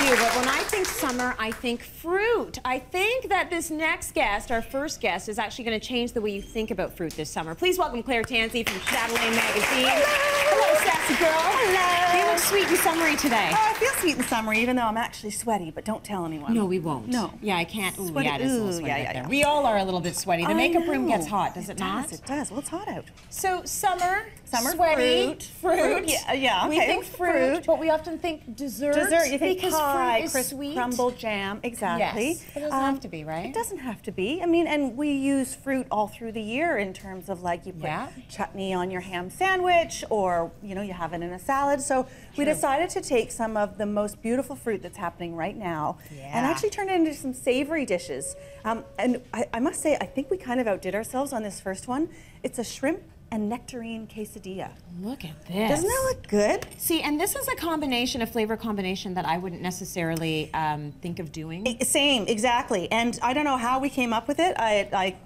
you, but when I think summer, I think fruit. I think that this next guest, our first guest, is actually going to change the way you think about fruit this summer. Please welcome Claire Tansey from Chatelaine Magazine. Hello, sassy girl. Hello. You look sweet and summery today. Oh, I feel sweet and summery, even though I'm actually sweaty, but don't tell anyone. No, we won't. No. Yeah, I can't. Ooh, Sweaty. yeah, it is a little sweaty right there. Yeah. We all are a little bit sweaty. The makeup room gets hot, does it not? It does. Well, it's hot out. So summer, sweaty, fruit. Yeah, okay. We think fruit, but we often think dessert. Dessert, you think because pie, fruit is sweet. crumble jam, exactly. Yes, but it doesn't have to be, right? It doesn't have to be. I mean, and we use fruit all through the year in terms of like you put chutney on your ham sandwich, or you know, you have it in a salad. So we decided to take some of the most beautiful fruit that's happening right now and actually turn it into some savory dishes. And I must say, I think we kind of outdid ourselves on this first one. It's a shrimp and nectarine quesadilla. Look at this. Doesn't that look good? See, and this is a combination, a flavor combination that I wouldn't necessarily think of doing. Same, exactly. And I don't know how we came up with it.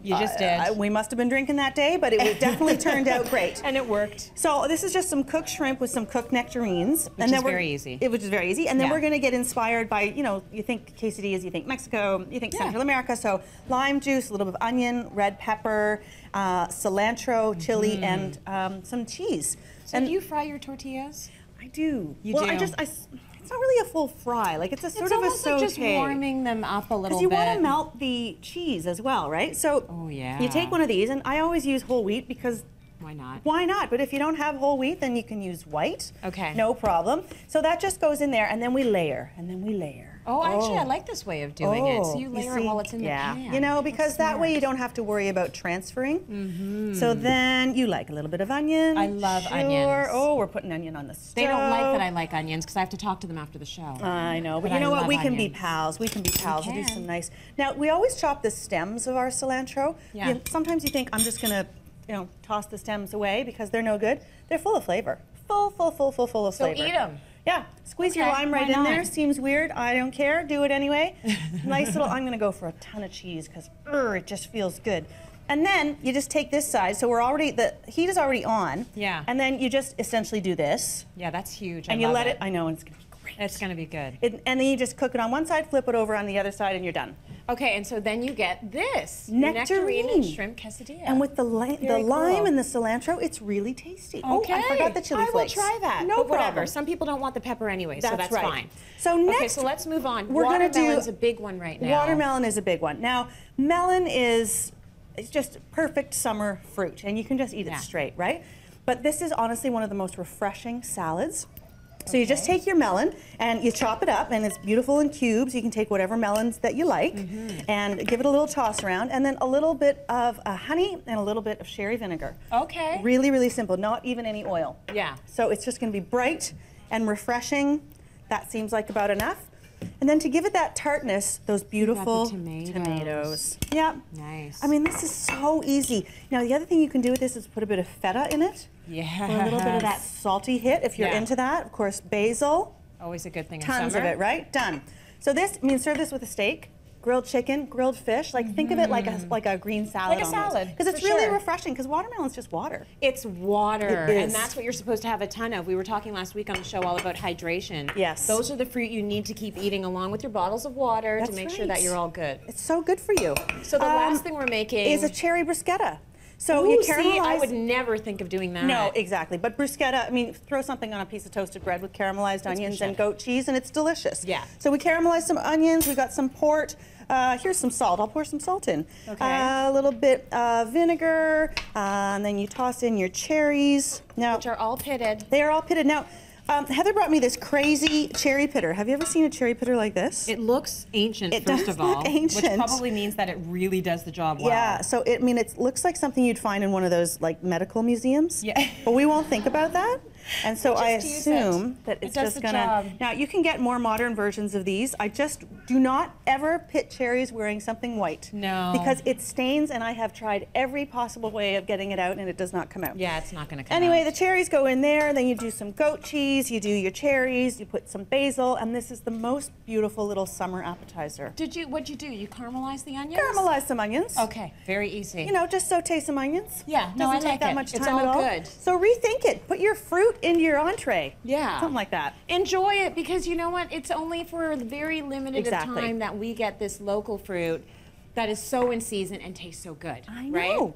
You just did. We must have been drinking that day, but it definitely turned out great. And it worked. So this is just some cooked shrimp with some cooked nectarines. Which is very easy. Which is very easy. And then we're going to get inspired by, you know, you think quesadillas, you think Mexico, you think Central America. So lime juice, a little bit of onion, red pepper, cilantro, chili, and some cheese. So do you fry your tortillas? I do. You do? It's not really a full fry. Like it's a sort of a saute. Like just warming them up a little bit. Because you want to melt the cheese as well, right? So you take one of these, and I always use whole wheat because why not? Why not? But if you don't have whole wheat, then you can use white. Okay. No problem. So that just goes in there, and then we layer, and then we layer. Oh, actually, I like this way of doing it. So you layer it while it's in the pan. You know, because that way you don't have to worry about transferring. So then you like a little bit of onion. I love onions. Oh, we're putting onion on the stove. They don't like that I like onions because I have to talk to them after the show. I know, but you know what? We can be pals. We can be pals. We'll do some nice. Now, we always chop the stems of our cilantro. Yeah. Sometimes you think, I'm just going to, you know, toss the stems away because they're no good. They're full of flavor. Full of flavor. So eat them. Yeah, squeeze your lime right in there. Seems weird. I don't care. Do it anyway. Nice little, I'm going to go for a ton of cheese because it just feels good. And then you just take this side. So we're already, the heat is already on. Yeah. And then you just essentially do this. Yeah, that's huge. And you let it, I know, and it's going to be great. It's going to be good. And then you just cook it on one side, flip it over on the other side, and you're done. Okay, and so then you get this nectarine and shrimp quesadilla. And with the lime and the cilantro, it's really tasty. Okay. Oh, I forgot the chili flakes. I will try that. No problem. Whatever. Some people don't want the pepper anyway, so that's fine. So next, okay, so let's move on. We're going to do Watermelon's a big one right now. Watermelon is a big one. Now, melon is just perfect summer fruit, and you can just eat it straight, right? But this is honestly one of the most refreshing salads. So you just take your melon and you chop it up, and it's beautiful in cubes. You can take whatever melons that you like and give it a little toss around, and then a little bit of honey and a little bit of sherry vinegar. Okay. Really, really simple, not even any oil. Yeah. So it's just going to be bright and refreshing. That seems like about enough. And then to give it that tartness, those beautiful tomatoes. Yeah. Nice. I mean, this is so easy. Now, the other thing you can do with this is put a bit of feta in it. Yeah. For a little bit of that salty hit, if you're into that. Of course, basil. Always a good thing in Tons summer. of it, right? Done. So this, I mean, serve this with a steak, grilled chicken, grilled fish. Like, think of it like a green salad. Like a salad. Because it's really refreshing, because watermelon's just water. It's water. It is. And that's what you're supposed to have a ton of. We were talking last week on the show all about hydration. Yes. Those are the fruit you need to keep eating along with your bottles of water to make sure that you're all good. It's so good for you. So the last thing we're making is a cherry bruschetta. So you caramelize. See, I would never think of doing that. No, exactly. But bruschetta, I mean, throw something on a piece of toasted bread with caramelized onions and goat cheese, and it's delicious. Yeah. So we caramelized some onions. We got some port. Here's some salt. I'll pour some salt in. Okay. A little bit of vinegar, and then you toss in your cherries. Now, which are all pitted. They are all pitted. Now, Heather brought me this crazy cherry pitter. Have you ever seen a cherry pitter like this? It looks ancient, it first of all. Look ancient. Which probably means that it really does the job well. Yeah, so I mean, it looks like something you'd find in one of those like medical museums. Yeah. But we won't think about that. And so I assume that it's just gonna. Now you can get more modern versions of these. I just do not ever pit cherries wearing something white. No. Because it stains, and I have tried every possible way of getting it out, and it does not come out. Yeah, it's not gonna come out. Anyway, the cherries go in there, then you do some goat cheese. cheese, you do your cherries, you put some basil, and this is the most beautiful little summer appetizer. What'd you do? You caramelized the onions? Caramelize some onions. Okay, very easy. You know, just saute some onions. Yeah, no, I Doesn't like take that it. much time It's all at all. good. So rethink it. Put your fruit into your entree. Yeah. Something like that. Enjoy it, because you know what? It's only for a very limited Exactly. time that we get this local fruit that is so in season and tastes so good. I know. Right?